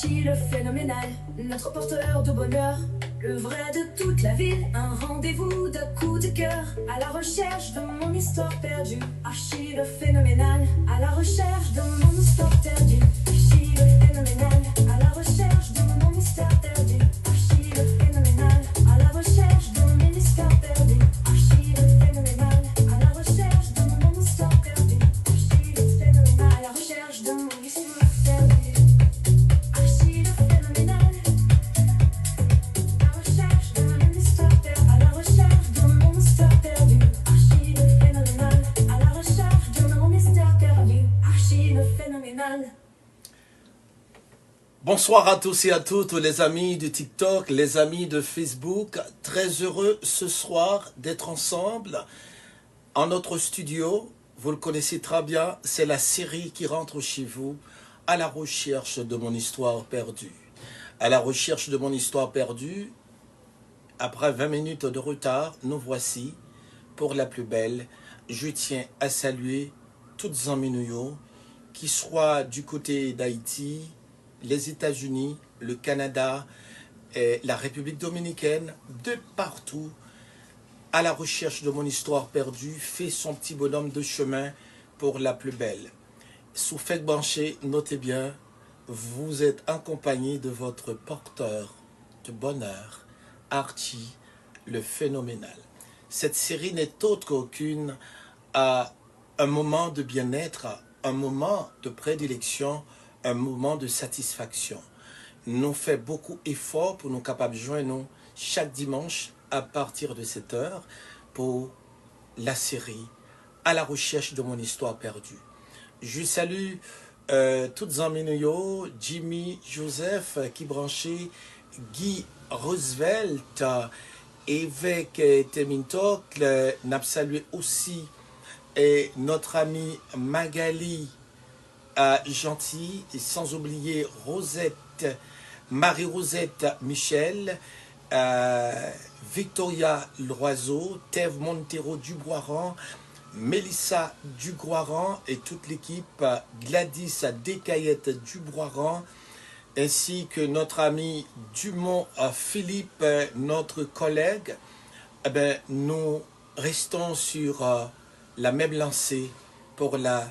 Archie le phénoménal, notre porteur de bonheur, le vrai de toute la ville, un rendez-vous de coups de cœur, à la recherche de mon histoire perdue. Archie le phénoménal, à la recherche de mon histoire perdue. Archie le phénoménal, à la recherche de mon histoire perdue. Archie le phénoménal, à la recherche de mon histoire perdue. Archie le phénoménal, à la recherche de mon histoire perdue. Archie le phénoménal, à la recherche de mon histoire perdue. Archie le phénoménal, à la recherche de mon histoire perdue. À la recherche de mon histoire perdue. Archie le phénoménal, à la recherche de mon histoire perdue. Archie le phénoménal. Bonsoir à tous et à toutes les amis de TikTok, les amis de Facebook. Très heureux ce soir d'être ensemble en notre studio. Vous le connaissez très bien, c'est la série qui rentre chez vous à la recherche de mon histoire perdue. À la recherche de mon histoire perdue, après 20 minutes de retard, nous voici pour la plus belle. Je tiens à saluer toutes amies nous qui soient du côté d'Haïti, les États-Unis, le Canada, et la République dominicaine, de partout, à la recherche de mon histoire perdue, fait son petit bonhomme de chemin pour la plus belle. Sous Fek Banché, notez bien, vous êtes accompagné de votre porteur de bonheur, Archie le phénoménal. Cette série n'est autre qu'aucune à un moment de bien-être, un moment de prédilection, un moment de satisfaction. Nous faisons beaucoup d'efforts pour nous capables de joindre chaque dimanche à partir de 7 heures pour la série à la recherche de mon histoire perdue. Je salue toutes les amis, Jimmy, Joseph, qui branché, Guy Roosevelt, évêque Temintok, n'a salué aussi et notre amie Magali Gentil, et sans oublier Rosette, Marie-Rosette Michel, Victoria Loiseau, Thève Montero Duboiran, Mélissa Duboiran et toute l'équipe, Gladys Descaillettes Duboiran, ainsi que notre ami Dumont Philippe, notre collègue. Eh bien, nous restons sur la même lancée pour la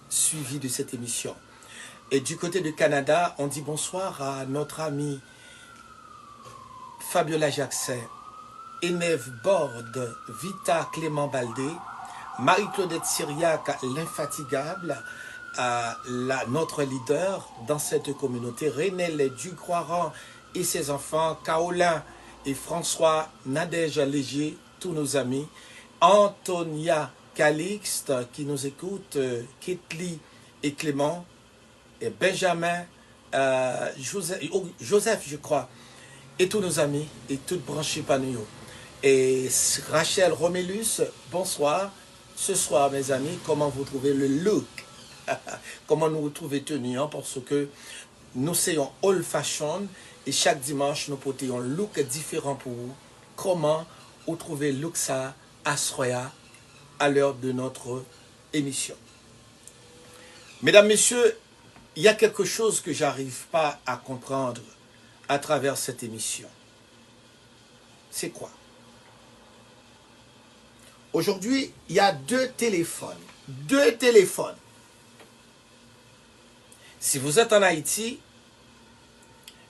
suivi de cette émission. Et du côté du Canada, on dit bonsoir à notre ami Fabiola Jackson, Enève Borde, Vita Clément Baldé, Marie-Claudette Syriac, l'infatigable, notre leader dans cette communauté, Renelle Ducroiran et ses enfants, Kaolin et François Nadège Léger, tous nos amis, Antonia Calixte qui nous écoute, Ketli et Clément, et Benjamin, Joseph, je crois, et tous nos amis, et toutes branchées Panouillot. Et Rachel Romélus, bonsoir. Ce soir, mes amis, comment vous trouvez le look? Comment nous vous trouvez tenus, hein, parce que nous soyons old fashion, et chaque dimanche, nous portons un look différent pour vous. Comment vous trouvez le look ça à Sroya à l'heure de notre émission. Mesdames, messieurs, il y a quelque chose que j'arrive pas à comprendre à travers cette émission. C'est quoi? Aujourd'hui, il y a deux téléphones. Deux téléphones. Si vous êtes en Haïti,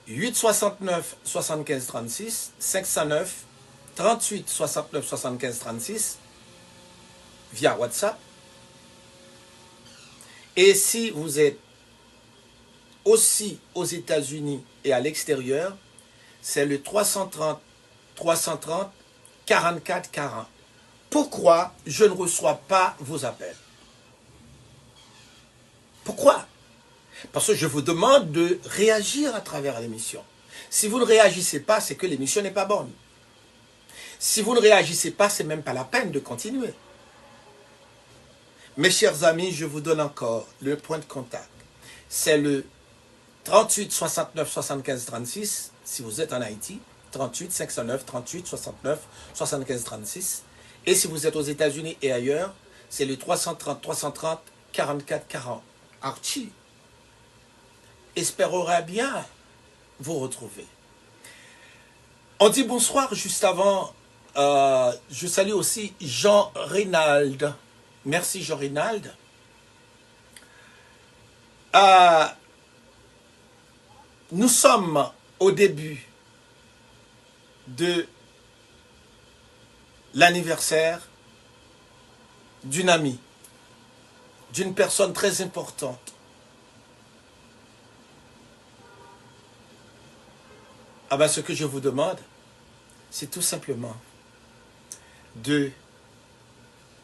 869 75 36, 509 38 69 75 36, via WhatsApp. Et si vous êtes aussi aux États-Unis et à l'extérieur, c'est le 330 330 44 40. Pourquoi je ne reçois pas vos appels? Pourquoi? Parce que je vous demande de réagir à travers l'émission. Si vous ne réagissez pas, c'est que l'émission n'est pas bonne. Si vous ne réagissez pas, c'est même pas la peine de continuer. Mes chers amis, je vous donne encore le point de contact. C'est le 38 69 75 36, si vous êtes en Haïti, 38 509 38 69 75 36. Et si vous êtes aux États-Unis et ailleurs, c'est le 330 330 44 40. Archie. espérera bien vous retrouver. On dit bonsoir juste avant. Je salue aussi Jean Rinald. Merci Jean Rinald. Nous sommes au début de l'anniversaire d'une amie, d'une personne très importante. Ah ben, ce que je vous demande, c'est tout simplement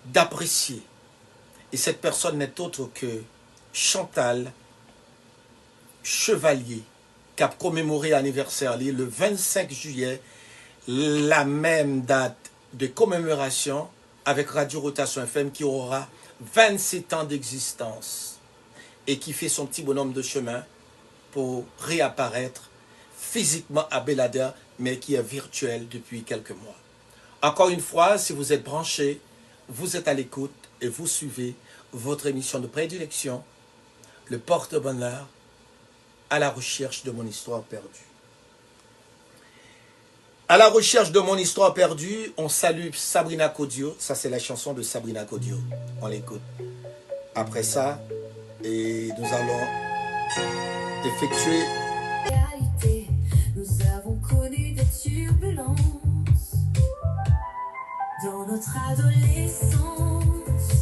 d'apprécier. Et cette personne n'est autre que Chantal Chevalier, qui a commémoré l'anniversaire le 25 juillet, la même date de commémoration avec Radio Rotation FM qui aura 27 ans d'existence et qui fait son petit bonhomme de chemin pour réapparaître physiquement à Belader, mais qui est virtuel depuis quelques mois. Encore une fois, si vous êtes branchés, vous êtes à l'écoute et vous suivez votre émission de prédilection, le porte-bonheur, à la recherche de mon histoire perdue. À la recherche de mon histoire perdue, on salue Sabrina Kodio. Ça, c'est la chanson de Sabrina Kodio. On l'écoute. Après ça, et nous allons effectuer... Réalité, nous avons connu des turbulences dans notre adolescence.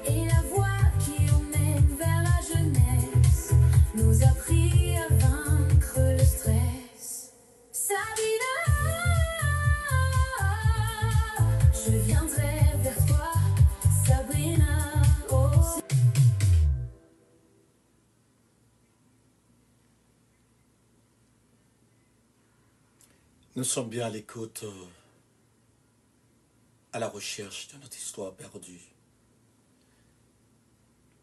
Et la voie qui emmène vers la jeunesse nous a appris à vaincre le stress. Sabrina, je viendrai vers toi, Sabrina. Oh. Nous sommes bien à l'écoute, à la recherche de notre histoire perdue.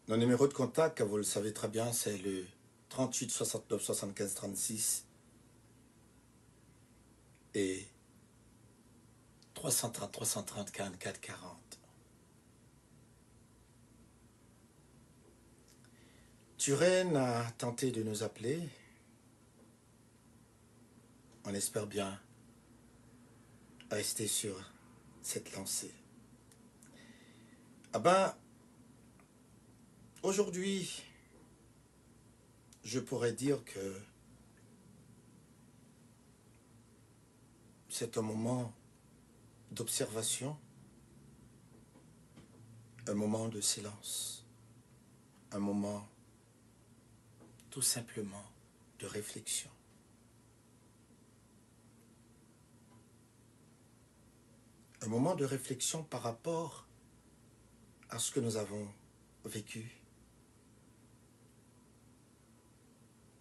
Nos numéros de contact, vous le savez très bien, c'est le 38 69 75 36 et 330 330 44 40. Turenne a tenté de nous appeler. On espère bien rester sur cette lancée. Ah ben, aujourd'hui, je pourrais dire que c'est un moment d'observation, un moment de silence, un moment tout simplement de réflexion. Un moment de réflexion par rapport à ce que nous avons vécu.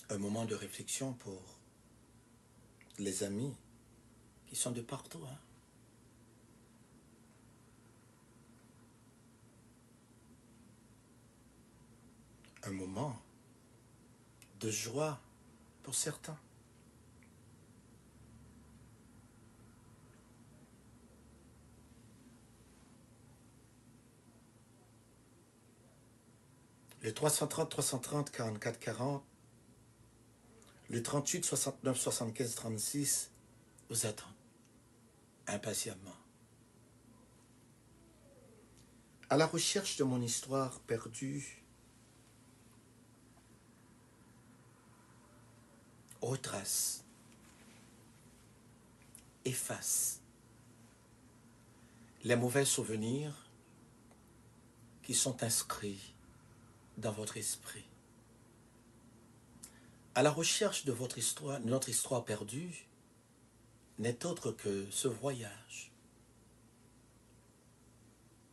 Un moment de réflexion pour les amis qui sont de partout. Un moment de joie pour certains. Le 330 330 44 40, le 38 69 75 36 vous attend impatiemment. À la recherche de mon histoire perdue, retrace, efface les mauvais souvenirs qui sont inscrits dans votre esprit. À la recherche de votre histoire, notre histoire perdue, n'est autre que ce voyage.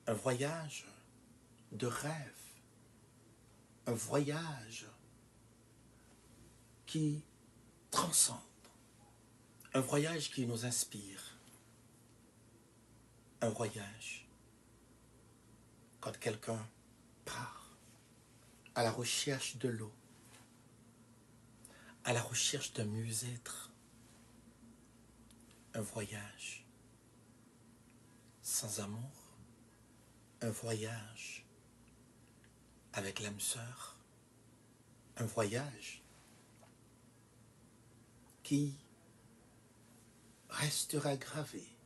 Un voyage de rêve. Un voyage qui transcende. Un voyage qui nous inspire. Un voyage quand quelqu'un part à la recherche de l'eau, à la recherche d'un mieux-être, un voyage sans amour, un voyage avec l'âme sœur, un voyage qui restera gravé